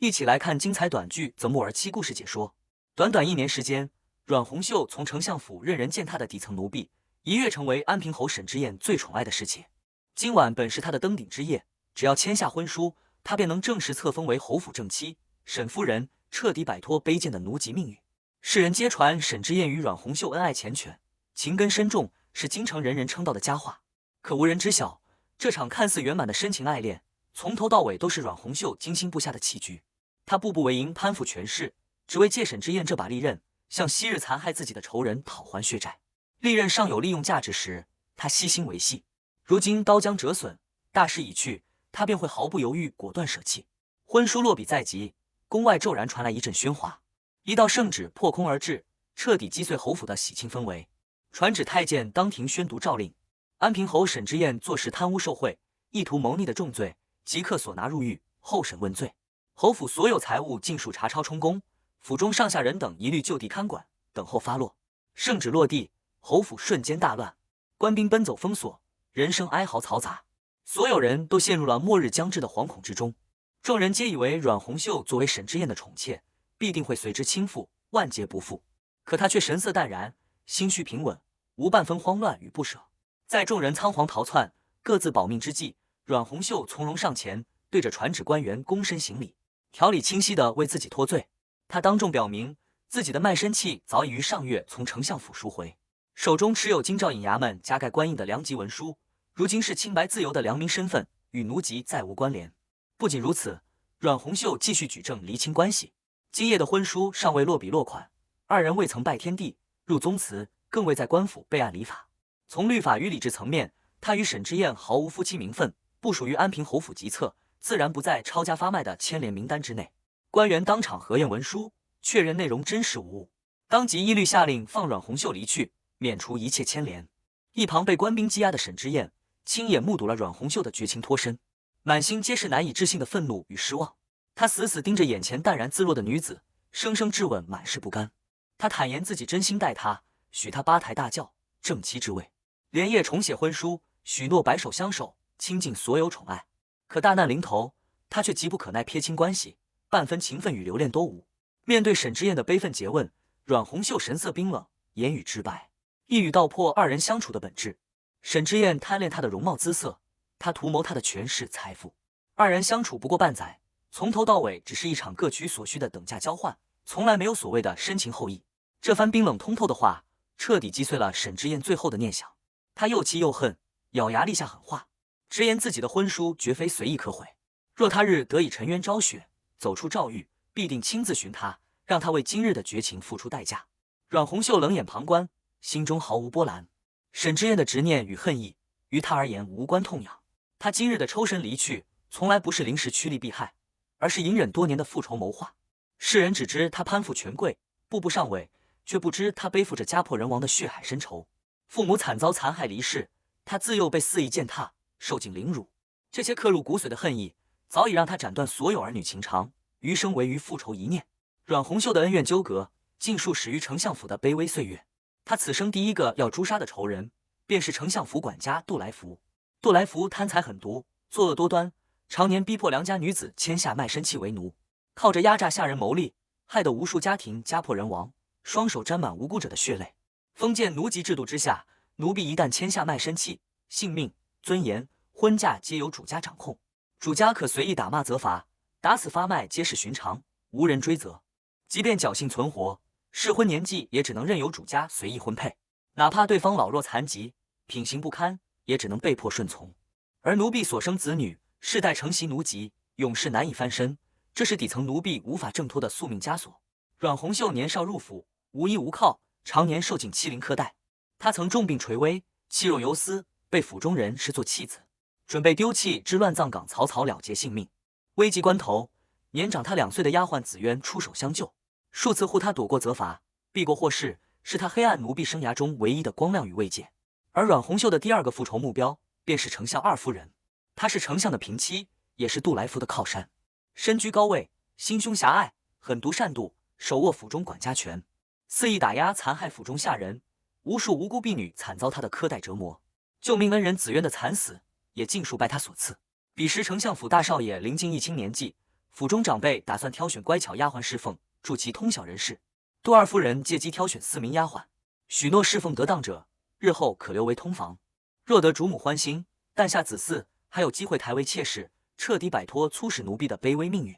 一起来看精彩短剧《泽木儿妻》故事解说。短短1年时间，阮红秀从丞相府任人践踏的底层奴婢，一跃成为安平侯沈之彦最宠爱的侍妾。今晚本是他的登顶之夜，只要签下婚书，他便能正式册封为侯府正妻，沈夫人，彻底摆脱卑贱的奴籍命运。世人皆传沈之彦与阮红秀恩爱缱绻，情根深重，是京城人人称道的佳话。可无人知晓，这场看似圆满的深情爱恋，从头到尾都是阮红秀精心布下的棋局。他步步为营，攀附权势，只为借沈之彦这把利刃，向昔日残害自己的仇人讨还血债。利刃尚有利用价值时，他悉心维系；如今刀将折损，大势已去，他便会毫不犹豫，果断舍弃。婚书落笔在即，宫外骤然传来一阵喧哗，一道圣旨破空而至，彻底击碎侯府的喜庆氛围。传旨太监当庭宣读诏令，安平侯沈之彦坐实贪污受贿、意图谋逆的重罪，即刻所拿入狱，候审问罪。侯府所有财物尽数查抄充公，府中上下人等一律就地看管，等候发落。圣旨落地，侯府瞬间大乱，官兵奔走封锁，人声哀嚎嘈杂，所有人都陷入了末日将至的惶恐之中。众人皆以为阮红秀作为沈之彦的宠妾，必定会随之倾覆，万劫不复。可他却神色淡然，心绪平稳，无半分慌乱与不舍。在众人仓皇逃窜，各自保命之际，阮红秀从容上前，对着传旨官员躬身行礼，条理清晰地为自己脱罪。他当众表明，自己的卖身契早已于上月从丞相府赎回，手中持有京兆尹衙门加盖官印的良籍文书，如今是清白自由的良民身份，与奴籍再无关联。不仅如此，阮红秀继续举证厘清关系。今夜的婚书尚未落笔落款，二人未曾拜天地，入宗祠，更未在官府备案理法。从律法与礼制层面，他与沈之彦毫无夫妻名分，不属于安平侯府籍册，自然不在抄家发卖的牵连名单之内。官员当场核验文书，确认内容真实无误，当即一律下令放阮红秀离去，免除一切牵连。一旁被官兵羁押的沈之彦亲眼目睹了阮红秀的绝情脱身，满心皆是难以置信的愤怒与失望。他死死盯着眼前淡然自若的女子，声声质问，满是不甘。他坦言自己真心待她，许她八抬大轿，正妻之位，连夜重写婚书，许诺白首相守，倾尽所有宠爱。可大难临头，他却急不可耐，撇清关系，半分情分与留恋都无。面对沈之彦的悲愤诘问，阮红秀神色冰冷，言语直白，一语道破二人相处的本质。沈之彦贪恋她的容貌姿色，他图谋她的权势财富。二人相处不过半载，从头到尾只是一场各取所需的等价交换，从来没有所谓的深情厚谊。这番冰冷通透的话，彻底击碎了沈之彦最后的念想。他又气又恨，咬牙立下狠话，直言自己的婚书绝非随意可毁，若他日得以沉冤昭雪，走出诏狱，必定亲自寻他，让他为今日的绝情付出代价。阮红秀冷眼旁观，心中毫无波澜。沈之彦的执念与恨意，于他而言无关痛痒。他今日的抽身离去，从来不是临时趋利避害，而是隐忍多年的复仇谋划。世人只知他攀附权贵，步步上位，却不知他背负着家破人亡的血海深仇。父母惨遭残害离世，他自幼被肆意践踏，受尽凌辱。这些刻入骨髓的恨意，早已让他斩断所有儿女情长，余生唯余复仇一念。阮红秀的恩怨纠葛，尽数始于丞相府的卑微岁月。他此生第一个要诛杀的仇人，便是丞相府管家杜来福。杜来福贪财狠毒，作恶多端，常年逼迫良家女子签下卖身契为奴，靠着压榨下人谋利，害得无数家庭家破人亡，双手沾满无辜者的血泪。封建奴籍制度之下，奴婢一旦签下卖身契，性命、尊严、婚嫁皆由主家掌控，主家可随意打骂责罚，打死发卖皆是寻常，无人追责。即便侥幸存活，适婚年纪也只能任由主家随意婚配，哪怕对方老弱残疾，品行不堪，也只能被迫顺从。而奴婢所生子女，世代承袭奴籍，永世难以翻身，这是底层奴婢无法挣脱的宿命枷锁。阮红秀年少入府，无依无靠，常年受尽欺凌苛待。他曾重病垂危，气若游丝，被府中人视作弃子，准备丢弃至乱葬岗，草草了结性命。危急关头，年长他2岁的丫鬟紫渊出手相救，数次护他躲过责罚，避过祸事，是他黑暗奴婢生涯中唯一的光亮与慰藉。而阮红秀的第二个复仇目标，便是丞相二夫人。她是丞相的平妻，也是杜来福的靠山，身居高位，心胸狭隘，狠毒善妒，手握府中管家权，肆意打压残害府中下人，无数无辜婢女惨遭他的苛待折磨。救命恩人紫渊的惨死，也尽数拜他所赐。彼时丞相府大少爷临近议亲年纪，府中长辈打算挑选乖巧丫鬟侍奉，助其通晓人事。杜二夫人借机挑选4名丫鬟，许诺侍奉得当者，日后可留为通房。若得主母欢心，诞下子嗣，还有机会抬为妾室，彻底摆脱粗使奴婢的卑微命运。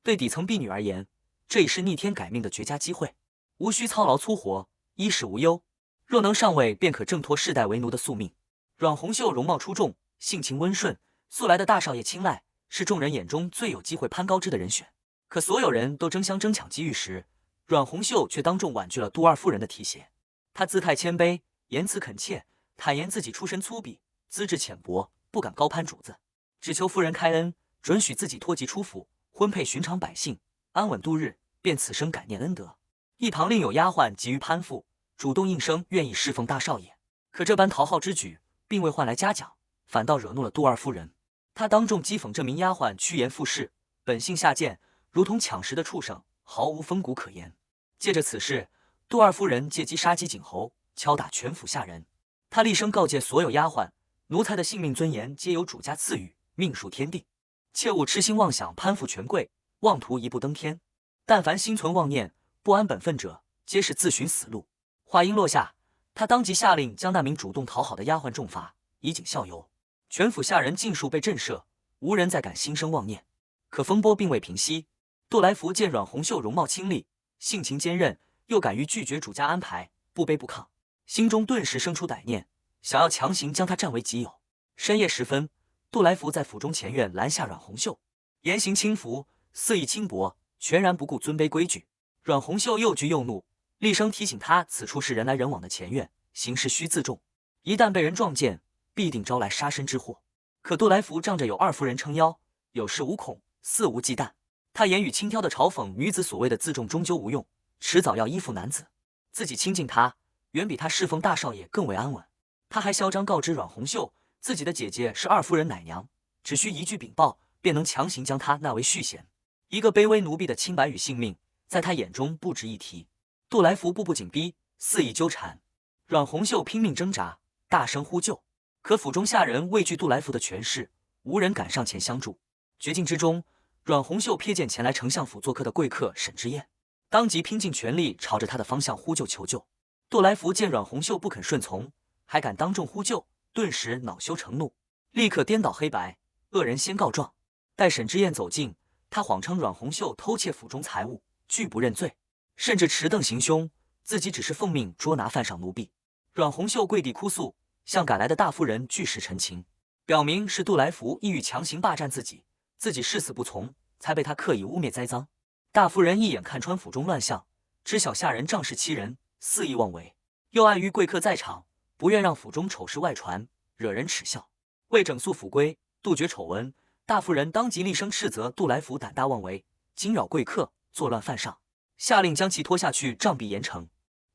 对底层婢女而言，这已是逆天改命的绝佳机会，无需操劳粗活，衣食无忧。若能上位，便可挣脱世代为奴的宿命。阮红袖容貌出众，性情温顺，素来的大少爷青睐，是众人眼中最有机会攀高枝的人选。可所有人都争相争抢机遇时，阮红袖却当众婉拒了杜二夫人的提携。她姿态谦卑，言辞恳切，坦言自己出身粗鄙，资质浅薄，不敢高攀主子，只求夫人开恩，准许自己脱籍出府，婚配寻常百姓，安稳度日，便此生感念恩德。一旁另有丫鬟急于攀附，主动应声愿意侍奉大少爷。可这般讨好之举，并未换来嘉奖，反倒惹怒了杜二夫人。她当众讥讽这名丫鬟趋炎附势，本性下贱，如同抢食的畜生，毫无风骨可言。借着此事，杜二夫人借机杀鸡儆猴，敲打全府下人。她厉声告诫所有丫鬟，奴才的性命尊严皆由主家赐予，命数天定，切勿痴心妄想攀附权贵，妄图一步登天。但凡心存妄念，不安本分者，皆是自寻死路。话音落下，他当即下令将那名主动讨好的丫鬟重罚，以儆效尤。全府下人尽数被震慑，无人再敢心生妄念。可风波并未平息，杜来福见阮红袖容貌清丽，性情坚韧，又敢于拒绝主家安排，不卑不亢，心中顿时生出歹念，想要强行将她占为己有。深夜时分，杜来福在府中前院拦下阮红袖，言行轻浮，肆意轻薄，全然不顾尊卑规矩。阮红袖又惧又怒，厉声提醒他此处是人来人往的前院，行事需自重，一旦被人撞见，必定招来杀身之祸。可杜来福仗着有二夫人撑腰，有恃无恐，肆无忌惮。他言语轻佻的嘲讽女子所谓的自重终究无用，迟早要依附男子，自己亲近他，远比他侍奉大少爷更为安稳。他还嚣张告知阮红袖，自己的姐姐是二夫人奶娘，只需一句禀报，便能强行将她纳为续弦。一个卑微奴婢的清白与性命，在他眼中不值一提。杜来福步步紧逼，肆意纠缠，阮红袖拼命挣扎，大声呼救。可府中下人畏惧杜来福的权势，无人敢上前相助。绝境之中，阮红袖瞥见前来丞相府做客的贵客沈之燕，当即拼尽全力朝着他的方向呼救求救。杜来福见阮红袖不肯顺从，还敢当众呼救，顿时恼羞成怒，立刻颠倒黑白，恶人先告状。待沈之燕走近，他谎称阮红袖偷窃府中财物，拒不认罪，甚至持凳行凶，自己只是奉命捉拿犯上奴婢。阮红袖跪地哭诉，向赶来的大夫人据实陈情，表明是杜来福意欲强行霸占自己，自己誓死不从，才被他刻意污蔑栽赃。大夫人一眼看穿府中乱象，知晓下人仗势欺人，肆意妄为，又碍于贵客在场，不愿让府中丑事外传，惹人耻笑。为整肃府规，杜绝丑闻，大夫人当即厉声斥责杜来福胆大妄为，惊扰贵客，作乱犯上，下令将其拖下去杖毙严惩。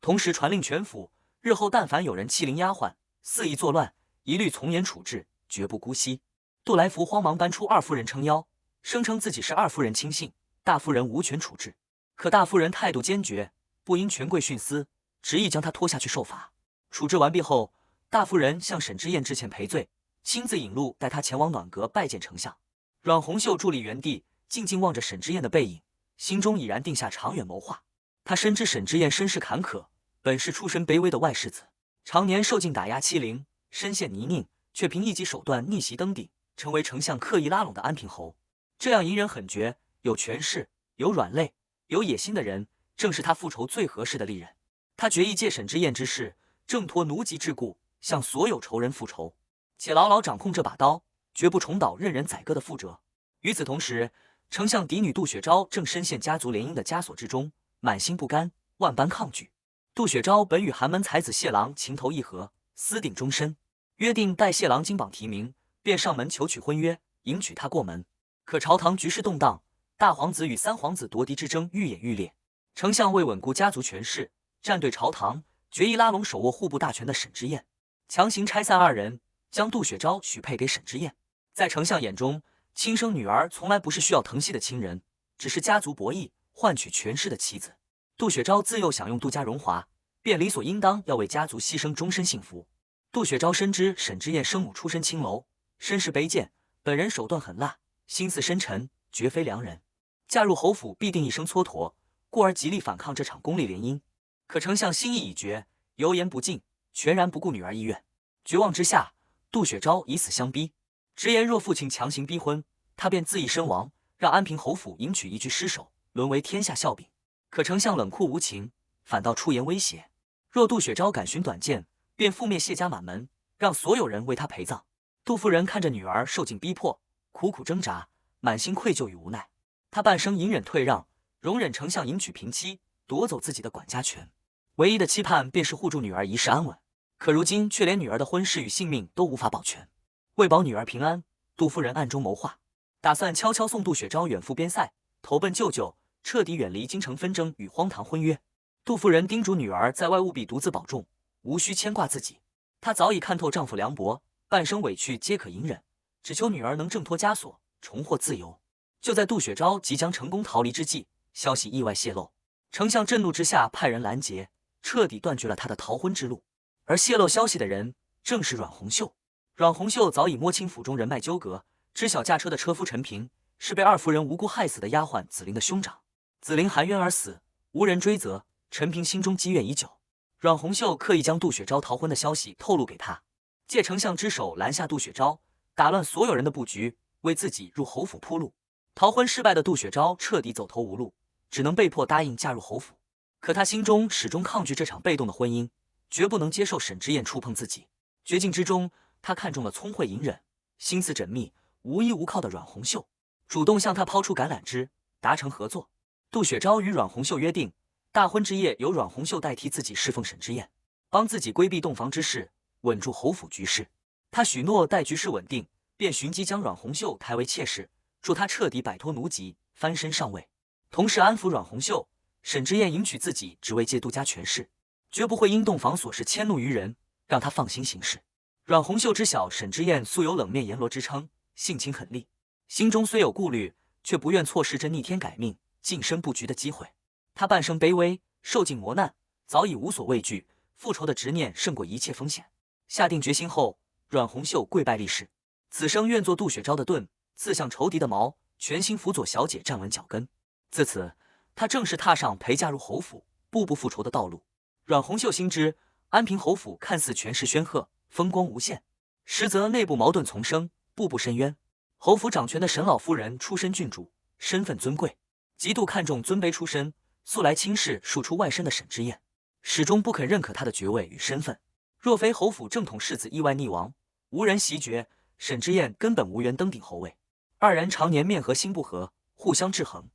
同时传令全府，日后但凡有人欺凌丫鬟，肆意作乱，一律从严处置，绝不姑息。杜来福慌忙搬出二夫人撑腰，声称自己是二夫人亲信，大夫人无权处置。可大夫人态度坚决，不因权贵徇私，执意将他拖下去受罚。处置完毕后，大夫人向沈之燕致歉赔罪，亲自引路带他前往暖阁拜见丞相。阮红袖伫立原地，静静望着沈之燕的背影，心中已然定下长远谋划。他深知沈之燕身世坎坷，本是出身卑微的外世子，常年受尽打压欺凌，身陷泥泞，却凭一己手段逆袭登顶，成为丞相刻意拉拢的安平侯。这样隐忍狠绝、有权势、有软肋、有野心的人，正是他复仇最合适的利刃。他决意借沈之燕之事，挣脱奴籍桎梏，向所有仇人复仇，且牢牢掌控这把刀，绝不重蹈任人宰割的覆辙。与此同时，丞相嫡女杜雪昭正深陷家族联姻的枷锁之中，满心不甘，万般抗拒。杜雪昭本与寒门才子谢郎情投意合，私定终身，约定待谢郎金榜题名，便上门求取婚约，迎娶她过门。可朝堂局势动荡，大皇子与三皇子夺嫡之争愈演愈烈。丞相为稳固家族权势，站队朝堂，决意拉拢手握户部大权的沈之燕，强行拆散二人，将杜雪昭许配给沈之燕。在丞相眼中，亲生女儿从来不是需要疼惜的亲人，只是家族博弈换取权势的棋子。杜雪昭自幼享用杜家荣华，便理所应当要为家族牺牲终身幸福。杜雪昭深知沈之燕生母出身青楼，身世卑贱，本人手段狠辣，心思深沉，绝非良人。嫁入侯府必定一生蹉跎，故而极力反抗这场宫里联姻。可丞相心意已决，油盐不进，全然不顾女儿意愿。绝望之下，杜雪昭以死相逼，直言若父亲强行逼婚，他便自缢身亡，让安平侯府迎娶一具尸首，沦为天下笑柄。可丞相冷酷无情，反倒出言威胁，若杜雪昭敢寻短见，便覆灭谢家满门，让所有人为他陪葬。杜夫人看着女儿受尽逼迫，苦苦挣扎，满心愧疚与无奈。她半生隐忍退让，容忍丞相迎娶平妻，夺走自己的管家权，唯一的期盼便是护住女儿一世安稳。可如今却连女儿的婚事与性命都无法保全。为保女儿平安，杜夫人暗中谋划，打算悄悄送杜雪昭远赴边塞，投奔舅舅，彻底远离京城纷争与荒唐婚约。杜夫人叮嘱女儿在外务必独自保重，无需牵挂自己。她早已看透丈夫凉薄，半生委屈皆可隐忍，只求女儿能挣脱枷锁，重获自由。就在杜雪昭即将成功逃离之际，消息意外泄露，丞相震怒之下派人拦截，彻底断绝了他的逃婚之路。而泄露消息的人正是阮红秀。阮红秀早已摸清府中人脉纠葛，知晓驾车的车夫陈平是被二夫人无辜害死的丫鬟紫菱的兄长，紫菱含冤而死，无人追责，陈平心中积怨已久。阮红秀刻意将杜雪昭逃婚的消息透露给他，借丞相之手拦下杜雪昭，打乱所有人的布局，为自己入侯府铺路。逃婚失败的杜雪昭彻底走投无路，只能被迫答应嫁入侯府。可他心中始终抗拒这场被动的婚姻，绝不能接受沈之燕触碰自己。绝境之中，他看中了聪慧隐忍、心思缜密、无依无靠的阮红秀，主动向他抛出橄榄枝，达成合作。杜雪昭与阮红秀约定，大婚之夜由阮红秀代替自己侍奉沈之燕，帮自己规避洞房之事，稳住侯府局势。他许诺待局势稳定，便寻机将阮红秀抬为妾室，助他彻底摆脱奴籍，翻身上位。同时安抚阮红秀，沈之燕迎娶自己只为借杜家权势，绝不会因洞房琐事迁怒于人，让他放心行事。阮红秀知晓沈之燕素有冷面阎罗之称，性情狠戾，心中虽有顾虑，却不愿错失这逆天改命、净身布局的机会。他半生卑微，受尽磨难，早已无所畏惧，复仇的执念胜过一切风险。下定决心后，阮红秀跪拜立誓，此生愿做杜雪昭的盾，刺向仇敌的矛，全心辅佐小姐站稳脚跟。自此，他正式踏上陪嫁入侯府、步步复仇的道路。阮红秀心知，安平侯府看似权势煊赫，风光无限，实则内部矛盾丛生，步步深渊。侯府掌权的沈老夫人出身郡主，身份尊贵，极度看重尊卑出身，素来轻视庶出外身的沈之燕，始终不肯认可她的爵位与身份。若非侯府正统世子意外溺亡，无人袭爵，沈之燕根本无缘登顶侯位。二人常年面和心不和，互相制衡。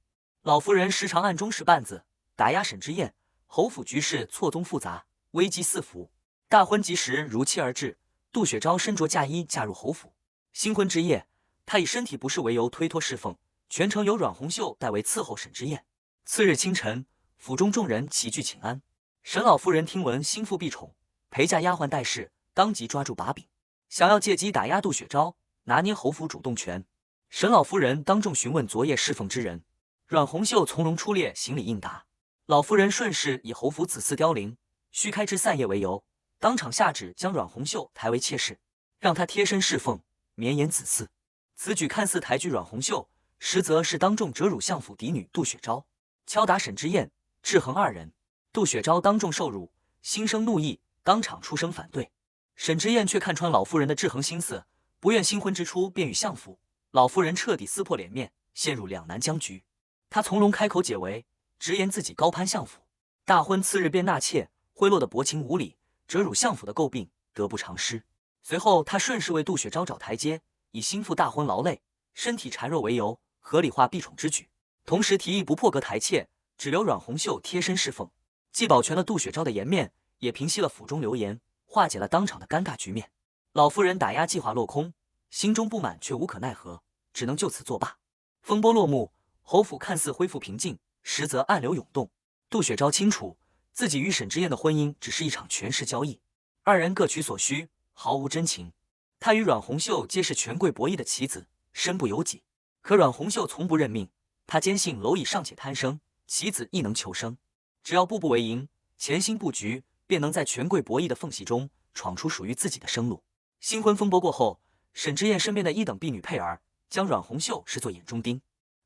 老夫人时常暗中使绊子，打压沈之燕，侯府局势错综复杂，危机四伏。大婚吉时如期而至，杜雪昭身着嫁衣嫁入侯府。新婚之夜，她以身体不适为由推脱侍奉，全程由阮红秀代为伺候沈之燕。次日清晨，府中众人齐聚请安。沈老夫人听闻心腹必宠，陪嫁丫鬟带侍，当即抓住把柄，想要借机打压杜雪昭，拿捏侯府主动权。沈老夫人当众询问昨夜侍奉之人，阮红秀从容出列，行礼应答。老夫人顺势以侯府子嗣凋零，需开枝散叶为由，当场下旨将阮红秀抬为妾室，让她贴身侍奉，绵延子嗣。此举看似抬举阮红秀，实则是当众折辱相府嫡女杜雪昭，敲打沈之燕，制衡二人。杜雪昭当众受辱，心生怒意，当场出声反对。沈之燕却看穿老夫人的制衡心思，不愿新婚之初便与相府老夫人彻底撕破脸面，陷入两难僵局。她从容开口解围，直言自己高攀相府，大婚次日便纳妾，贿赂的薄情无礼，折辱相府的诟病，得不偿失。随后，他顺势为杜雪昭找台阶，以心腹大婚劳累、身体孱弱为由，合理化避宠之举，同时提议不破格抬妾，只留阮红秀贴身侍奉，既保全了杜雪昭的颜面，也平息了府中流言，化解了当场的尴尬局面。老夫人打压计划落空，心中不满却无可奈何，只能就此作罢。风波落幕，侯府看似恢复平静，实则暗流涌动。杜雪昭清楚，自己与沈之燕的婚姻只是一场权势交易，二人各取所需，毫无真情。他与阮红秀皆是权贵博弈的棋子，身不由己。可阮红秀从不认命，他坚信蝼蚁尚且贪生，棋子亦能求生。只要步步为营，潜心布局，便能在权贵博弈的缝隙中闯出属于自己的生路。新婚风波过后，沈之燕身边的一等婢女佩儿将阮红秀视作眼中钉，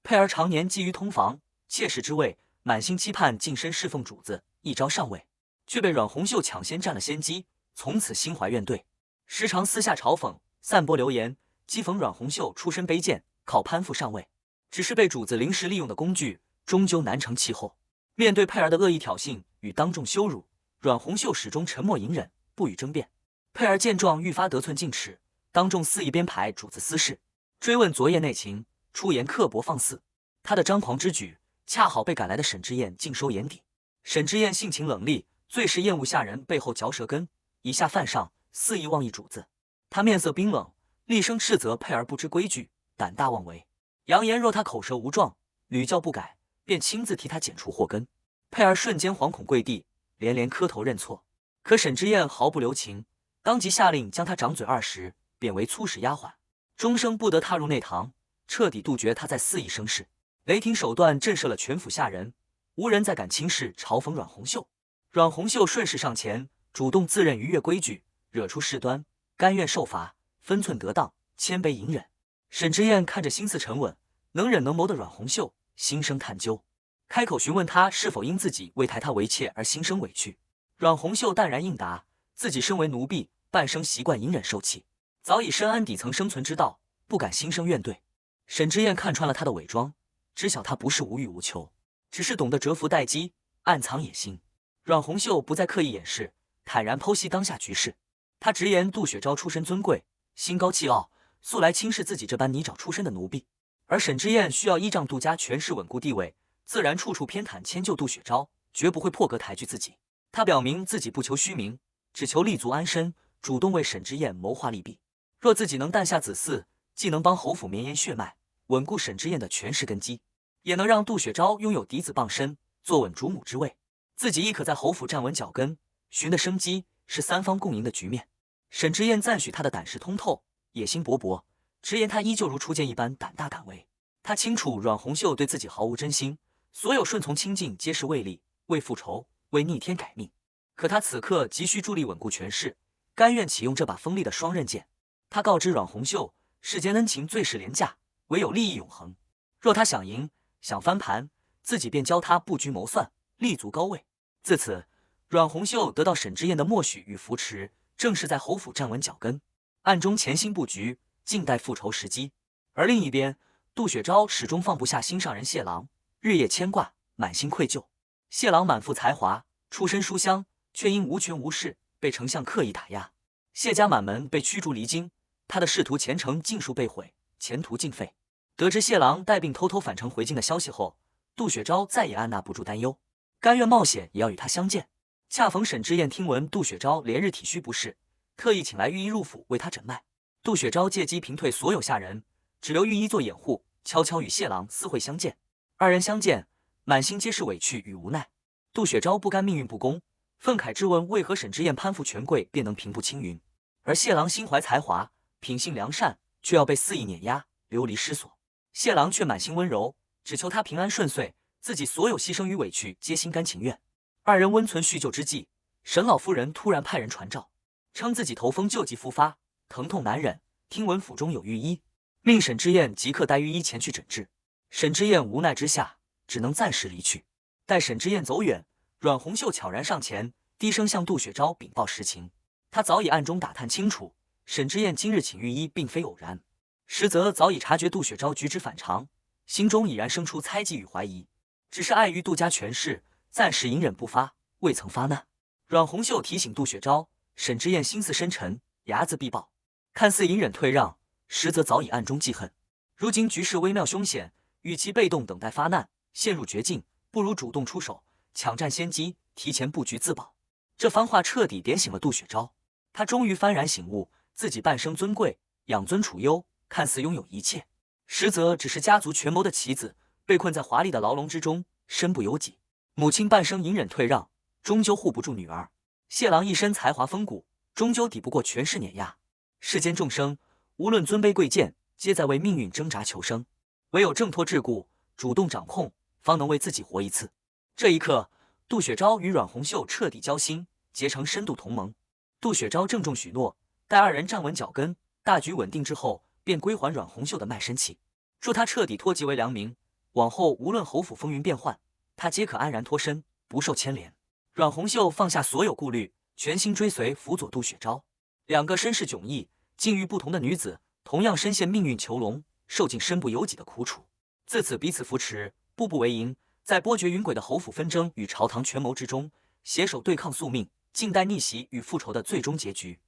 佩儿常年觊觎通房，妾室之位，满心期盼晋升侍奉主子，一朝上位，却被阮红袖抢先占了先机，从此心怀怨怼，时常私下嘲讽，散播流言，讥讽阮红袖出身卑贱，靠攀附上位，只是被主子临时利用的工具，终究难成气候。面对佩儿的恶意挑衅与当众羞辱，阮红袖始终沉默隐忍，不予争辩。佩儿见状愈发得寸进尺，当众肆意编排主子私事，追问昨夜内情，出言刻薄放肆。他的张狂之举，恰好被赶来的沈之燕尽收眼底。沈之燕性情冷厉，最是厌恶下人背后嚼舌根，以下犯上，肆意妄议主子。他面色冰冷，厉声斥责佩儿不知规矩，胆大妄为，扬言若他口舌无状，屡教不改，便亲自替他剪除祸根。佩儿瞬间惶恐跪地，连连磕头认错。可沈之燕毫不留情，当即下令将他掌嘴20，贬为粗使丫鬟，终生不得踏入内堂，彻底杜绝他再肆意生事。雷霆手段震慑了全府下人，无人再敢轻视嘲讽阮红袖。阮红袖顺势上前，主动自认逾越规矩，惹出事端，甘愿受罚，分寸得当，谦卑隐忍。沈之燕看着心思沉稳、能忍能谋的阮红袖，心生探究，开口询问他是否因自己未抬她为妾而心生委屈。阮红袖淡然应答，自己身为奴婢，半生习惯隐忍受气，早已深谙底层生存之道，不敢心生怨怼。沈之燕看穿了他的伪装，知晓他不是无欲无求，只是懂得蛰伏待机，暗藏野心。阮红袖不再刻意掩饰，坦然剖析当下局势。他直言杜雪昭出身尊贵，心高气傲，素来轻视自己这般泥沼出身的奴婢，而沈之燕需要依仗杜家权势稳固地位，自然处处偏袒迁就杜雪昭，绝不会破格抬举自己。他表明自己不求虚名，只求立足安身，主动为沈之燕谋划利弊。若自己能诞下子嗣，既能帮侯府绵延血脉，稳固沈之燕的权势根基，也能让杜雪昭拥有嫡子傍身，坐稳主母之位，自己亦可在侯府站稳脚跟，寻得生机，是三方共赢的局面。沈之燕赞许他的胆识通透，野心勃勃，直言他依旧如初见一般胆大敢为。他清楚阮红袖对自己毫无真心，所有顺从亲近皆是为利、为复仇、为逆天改命。可他此刻急需助力稳固权势，甘愿启用这把锋利的双刃剑。他告知阮红袖，世间恩情最是廉价，唯有利益永恒。若他想赢，想翻盘，自己便教他布局谋算，立足高位。自此，阮红袖得到沈之燕的默许与扶持，正是在侯府站稳脚跟，暗中潜心布局，静待复仇时机。而另一边，杜雪昭始终放不下心上人谢郎，日夜牵挂，满心愧疚。谢郎满腹才华，出身书香，却因无权无势，被丞相刻意打压。谢家满门被驱逐离京，他的仕途前程尽数被毁，前途尽废。得知谢郎带病偷偷返程回京的消息后，杜雪昭再也按捺不住担忧，甘愿冒险也要与他相见。恰逢沈之燕听闻杜雪昭连日体虚不适，特意请来御医入府为他诊脉。杜雪昭借机平退所有下人，只留御医做掩护，悄悄与谢郎私会相见。二人相见，满心皆是委屈与无奈。杜雪昭不甘命运不公，愤慨质问为何沈之燕攀附权贵便能平步青云，而谢郎心怀才华，品性良善，却要被肆意碾压，流离失所。谢郎却满心温柔，只求他平安顺遂，自己所有牺牲与委屈皆心甘情愿。二人温存叙旧之际，沈老夫人突然派人传召，称自己头风旧疾复发，疼痛难忍，听闻府中有御医，命沈之燕即刻带御医前去诊治。沈之燕无奈之下，只能暂时离去。待沈之燕走远，阮红袖悄然上前，低声向杜雪昭禀报实情。他早已暗中打探清楚，沈之燕今日请御医并非偶然，实则早已察觉杜雪昭举止反常，心中已然生出猜忌与怀疑，只是碍于杜家权势，暂时隐忍不发，未曾发难。阮红袖提醒杜雪昭，沈之燕心思深沉，睚眦必报，看似隐忍退让，实则早已暗中记恨。如今局势微妙凶险，与其被动等待发难，陷入绝境，不如主动出手，抢占先机，提前布局自保。这番话彻底点醒了杜雪昭，他终于幡然醒悟，自己半生尊贵，养尊处优，看似拥有一切，实则只是家族权谋的棋子，被困在华丽的牢笼之中，身不由己。母亲半生隐忍退让，终究护不住女儿。谢郎一身才华风骨，终究抵不过权势碾压。世间众生，无论尊卑贵贱，皆在为命运挣扎求生，唯有挣脱桎梏，主动掌控，方能为自己活一次。这一刻，杜雪昭与阮红袖彻底交心，结成深度同盟。杜雪昭郑重许诺，待二人站稳脚跟，大局稳定之后，便归还阮红袖的卖身契，助他彻底脱籍为良民，往后无论侯府风云变幻，他皆可安然脱身，不受牵连。阮红袖放下所有顾虑，全心追随辅佐杜雪昭。两个身世迥异、境遇不同的女子，同样深陷命运囚笼，受尽身不由己的苦楚。自此彼此扶持，步步为营，在波谲云诡的侯府纷争与朝堂权谋之中，携手对抗宿命，静待逆袭与复仇的最终结局。